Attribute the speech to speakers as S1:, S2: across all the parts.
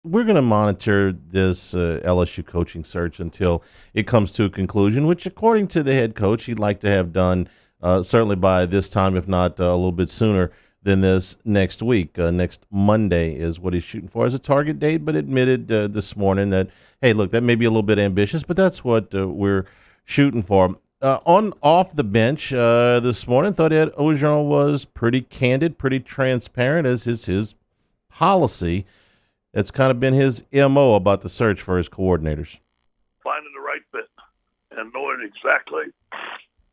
S1: we're going to monitor this LSU coaching search until it comes to a conclusion, which, according to the head coach, he'd like to have done certainly by this time, if not a little bit sooner than this next week. Next Monday is what he's shooting for as a target date, but admitted this morning that, hey, look, that may be a little bit ambitious, but that's what we're shooting for. Off the bench this morning, thought Ed Orgeron was pretty candid, pretty transparent, as is his policy. It's kind of been his MO about the search for his coordinators.
S2: Finding the right fit and knowing exactly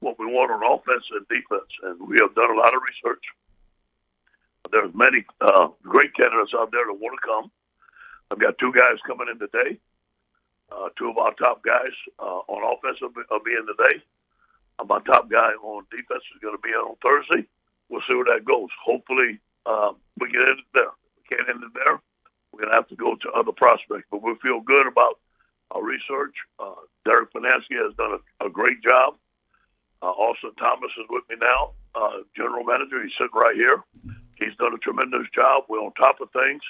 S2: what we want on offense and defense. And we have done a lot of research. There's many great candidates out there that want to come. I've got 2 guys coming in today. 2 of our top guys on offense will be in today. My top guy on defense is going to be in on Thursday. We'll see where that goes. Hopefully, we get in there. If we can't end it there, we're going to have to go to other prospects. But we feel good about our research. Derek Finansky has done a great job. Austin Thomas is with me now, general manager. He's sitting right here. He's done a tremendous job. We're on top of things.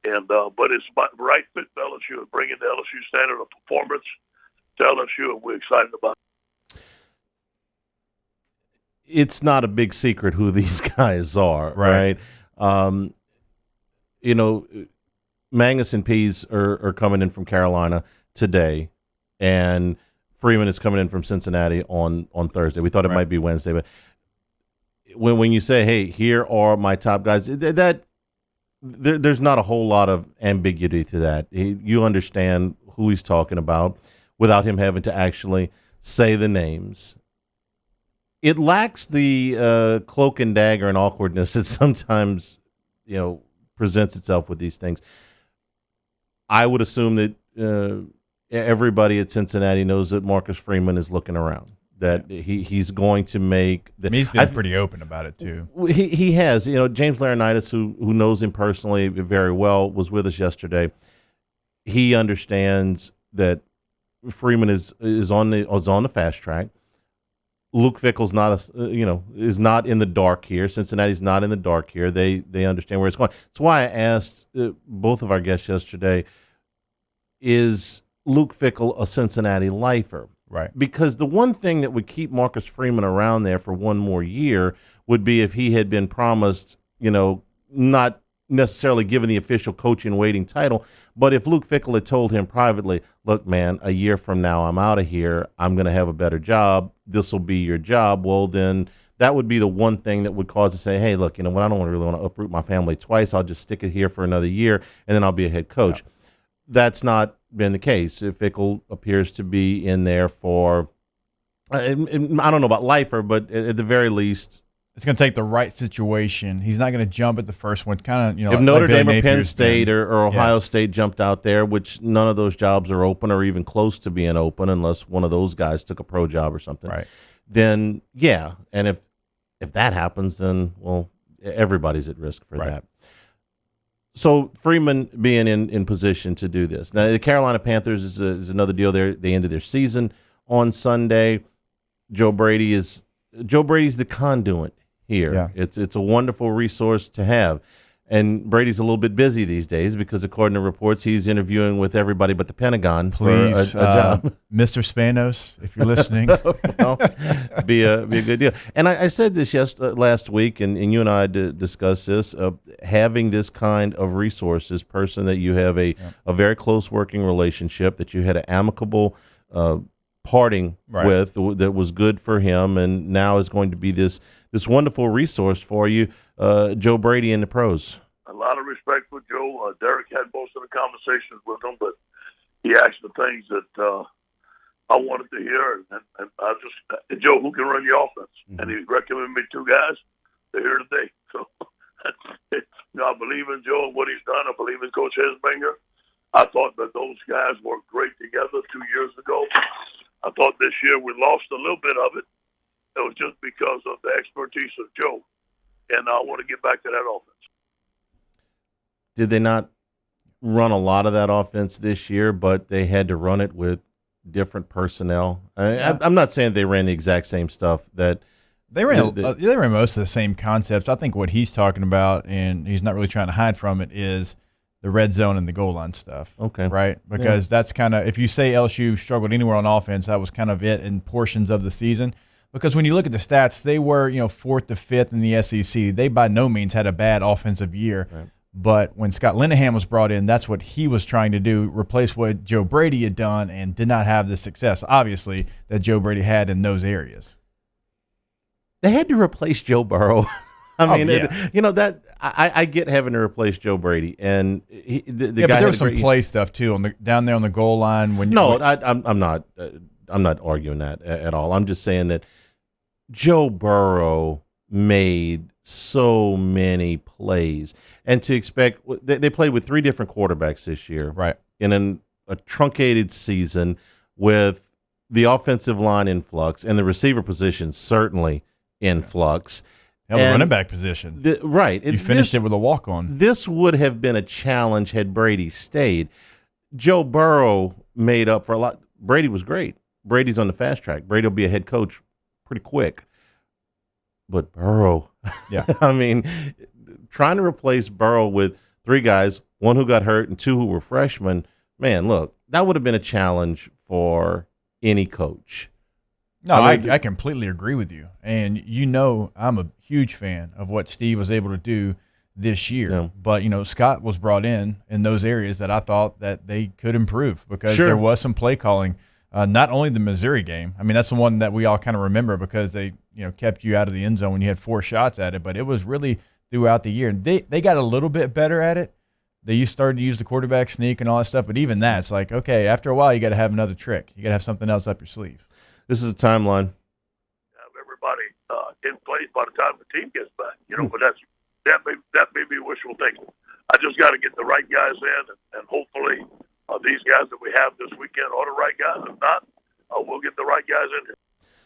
S2: And but it's right fit for LSU and bringing the LSU standard of performance to LSU, and we're excited about it.
S1: It's not a big secret who these guys are, right? Mangus and Pease are coming in from Carolina today, and Freeman is coming in from Cincinnati on Thursday. We thought it might be Wednesday, but when you say, hey, here are my top guys, there's not a whole lot of ambiguity to that. You understand who he's talking about without him having to actually say the names. It lacks the cloak and dagger and awkwardness that sometimes, presents itself with these things. I would assume that everybody at Cincinnati knows that Marcus Freeman is looking around, that he's going to make –
S3: He's been pretty open about it too.
S1: He has. James Laurinaitis, who knows him personally very well, was with us yesterday. He understands that Freeman is on the fast track. Luke Fickell's is not in the dark here. Cincinnati's not in the dark here. They understand where it's going. That's why I asked both of our guests yesterday, is Luke Fickell a Cincinnati lifer?
S3: Right.
S1: Because the one thing that would keep Marcus Freeman around there for one more year would be if he had been promised, not necessarily given the official coaching waiting title, but if Luke Fickell had told him privately, look, man, a year from now I'm out of here, I'm going to have a better job, this will be your job, well, then that would be the one thing that would cause to say, hey, look, I don't really want to uproot my family twice, I'll just stick it here for another year, and then I'll be a head coach. Yeah. That's not been the case. Fickell appears to be in there for, I don't know about lifer, but at the very least,
S3: it's going to take the right situation. He's not going to jump at the first one. Kind of,
S1: if Notre Dame or Penn State or Ohio State jumped out there, which none of those jobs are open or even close to being open, unless one of those guys took a pro job or something.
S3: Right.
S1: Then and if that happens, then everybody's at risk for that. So Freeman being in position to do this. Now the Carolina Panthers is another deal. They ended their season on Sunday. Joe Brady's the conduit here. Yeah. It's a wonderful resource to have. And Brady's a little bit busy these days because, according to reports, he's interviewing with everybody but the Pentagon for a job.
S3: Mr. Spanos, if you're listening.
S1: Well, be a good deal. And I said this last week, and you and I discussed this, having this kind of resources, person that you have a very close working relationship, that you had an amicable parting with that was good for him, and now is going to be this wonderful resource for you, Joe Brady and the pros.
S2: A lot of respect for Joe. Derek had most of the conversations with him, but he asked the things that I wanted to hear, and I just Joe, who can run your offense? Mm-hmm. And he recommended me 2 guys. They're here today, so I believe in Joe and what he's done. I believe in Coach Hesbinger. I thought that those guys worked great together 2 years ago. I thought this year we lost a little bit of it. It was just because of the expertise of Joe. And I want to get back to that offense.
S1: Did they not run a lot of that offense this year, but they had to run it with different personnel? I'm not saying they ran the exact same stuff. That
S3: they ran most of the same concepts. I think what he's talking about, and he's not really trying to hide from it, is the red zone and the goal line stuff.
S1: Okay.
S3: Right? Because that's kind of, if you say LSU struggled anywhere on offense, that was kind of it in portions of the season. Because when you look at the stats, they were, 4th to 5th in the SEC. They by no means had a bad offensive year.
S1: Right.
S3: But when Scott Linehan was brought in, that's what he was trying to do, replace what Joe Brady had done and did not have the success, obviously, that Joe Brady had in those areas.
S1: They had to replace Joe Burrow. I mean,
S3: yeah.
S1: I get having to replace Joe Brady, and the guy.
S3: But there was some play stuff too down there on the goal line.
S1: I'm not arguing that at all. I'm just saying that Joe Burrow made so many plays, and to expect they played with 3 different quarterbacks this year,
S3: right?
S1: In a truncated season with the offensive line in flux and the receiver position certainly in flux.
S3: The running back position.
S1: Right.
S3: You finished it with a walk-on.
S1: This would have been a challenge had Brady stayed. Joe Burrow made up for a lot. Brady was great. Brady's on the fast track. Brady will be a head coach pretty quick. But Burrow,
S3: yeah.
S1: I mean, trying to replace Burrow with 3 guys, 1 who got hurt and 2 who were freshmen, man, look, that would have been a challenge for any coach.
S3: No, I completely agree with you. And I'm a huge fan of what Steve was able to do this year. Yeah. But, Scott was brought in those areas that I thought that they could improve because there was some play calling. Not only the Missouri game. I mean, that's the one that we all kind of remember because they, kept you out of the end zone when you had 4 shots at it. But it was really throughout the year. And they got a little bit better at it. They started to use the quarterback sneak and all that stuff. But even that, it's like, okay, after a while, you got to have another trick. You got to have something else up your sleeve.
S1: This is a timeline.
S2: Have everybody in place by the time the team gets back. But that may be wishful thinking. I just got to get the right guys in, and hopefully these guys that we have this weekend are the right guys. If not, we'll get the right guys in here.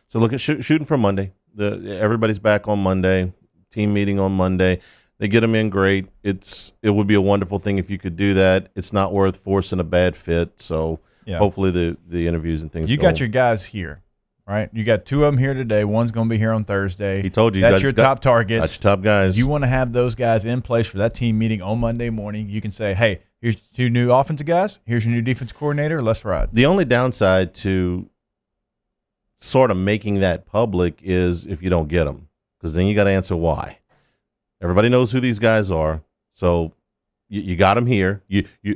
S1: So look at shooting for Monday. Everybody's back on Monday. Team meeting on Monday. They get them in great. It would be a wonderful thing if you could do that. It's not worth forcing a bad fit. So hopefully the interviews and things.
S3: You got your guys here. Right, you got 2 of them here today. One's going to be here on Thursday.
S1: He told you
S3: that's your top targets.
S1: That's your top guys.
S3: You want to have those guys in place for that team meeting on Monday morning. You can say, "Hey, here's 2 new offensive guys. Here's your new defensive coordinator. Let's ride."
S1: The only downside to sort of making that public is if you don't get them, because then you got to answer why. Everybody knows who these guys are, so you got them here.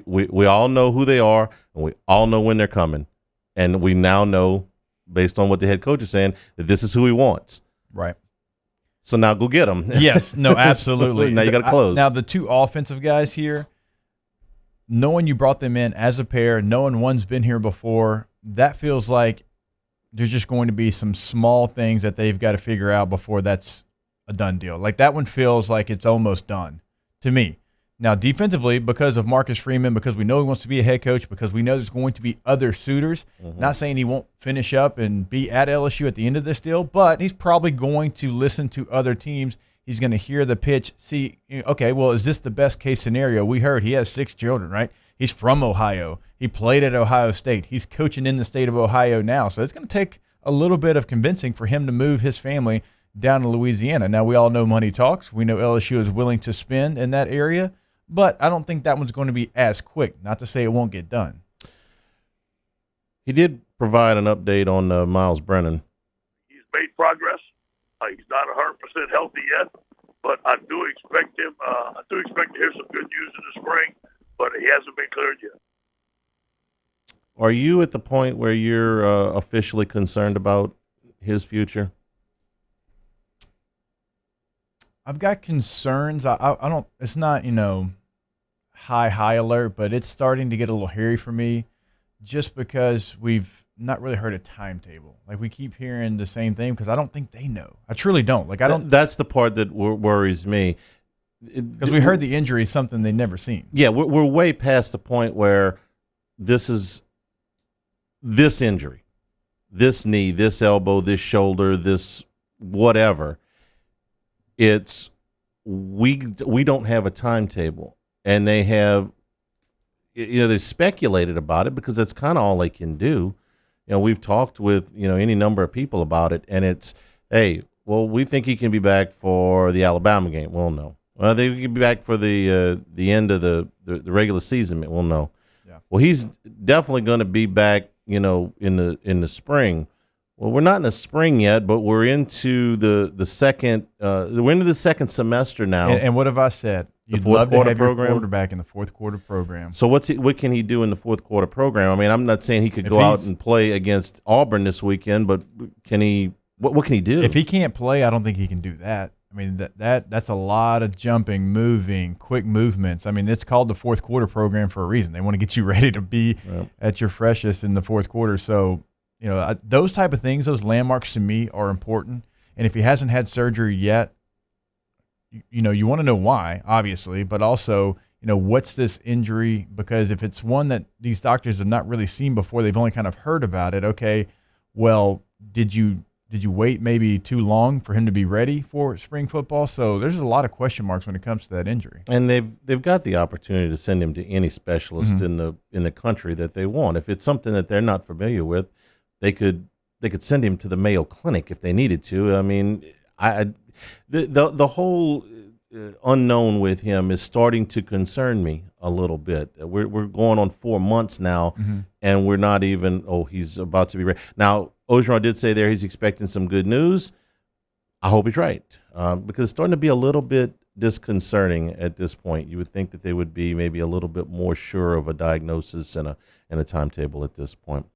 S1: We all know who they are, and we all know when they're coming, and we now know, based on what the head coach is saying, that this is who he wants.
S3: Right.
S1: So now go get them.
S3: Yes. No, absolutely.
S1: Now you got to close.
S3: Now the 2 offensive guys here, knowing you brought them in as a pair, knowing one's been here before, that feels like there's just going to be some small things that they've got to figure out before that's a done deal. Like that one feels like it's almost done to me. Now, defensively, because of Marcus Freeman, because we know he wants to be a head coach, because we know there's going to be other suitors, not saying he won't finish up and be at LSU at the end of this deal, but he's probably going to listen to other teams. He's going to hear the pitch, see, okay, well, is this the best case scenario? We heard he has 6 children, right? He's from Ohio. He played at Ohio State. He's coaching in the state of Ohio now. So it's going to take a little bit of convincing for him to move his family down to Louisiana. Now, we all know money talks. We know LSU is willing to spend in that area. But I don't think that one's going to be as quick. Not to say it won't get done.
S1: He did provide an update on Myles Brennan.
S2: He's made progress. He's not 100% healthy yet, but I do expect him. I do expect to hear some good news in the spring, but he hasn't been cleared yet.
S1: Are you at the point where you're officially concerned about his future?
S3: I've got concerns. I don't. It's not high alert, but it's starting to get a little hairy for me, just because we've not really heard a timetable. Like we keep hearing the same thing because I don't think they know. I truly don't. Like I don't.
S1: That's the part that worries me.
S3: Because we heard the injury is something they've never seen.
S1: Yeah, we're way past the point where this injury, this knee, this elbow, this shoulder, this whatever. It's we don't have a timetable, and they have, they speculated about it because that's kind of all they can do. We've talked with any number of people about it, and it's, hey, well, we think he can be back for the Alabama game. Well, no, Well, they could be back for the end of the regular season. We'll know.
S3: Yeah.
S1: Well, he's definitely going to be back, in the spring. Well, we're not in the spring yet, but we're into the second. We're into the second semester now.
S3: And what have I said? You'd love to have your quarterback in the fourth quarter program.
S1: So what can he do in the fourth quarter program? I mean, I'm not saying he could go out and play against Auburn this weekend, but can he? What can he do?
S3: If he can't play, I don't think he can do that. I mean, that's a lot of jumping, moving, quick movements. I mean, it's called the fourth quarter program for a reason. They want to get you ready to be at your freshest in the fourth quarter. So, those type of things, those landmarks to me are important. And if he hasn't had surgery yet, you want to know why, obviously, but also, what's this injury? Because if it's one that these doctors have not really seen before, they've only kind of heard about it. Okay, well, did you wait maybe too long for him to be ready for spring football? So there's a lot of question marks when it comes to that injury.
S1: And they've got the opportunity to send him to any specialist in the country that they want. If it's something that they're not familiar with, they could send him to the Mayo Clinic if they needed to. I mean, the whole unknown with him is starting to concern me a little bit. We're going on 4 months now, and we're not even. He's about to be ready now. Orgeron did say there he's expecting some good news. I hope he's right, because it's starting to be a little bit disconcerting at this point. You would think that they would be maybe a little bit more sure of a diagnosis and a timetable at this point.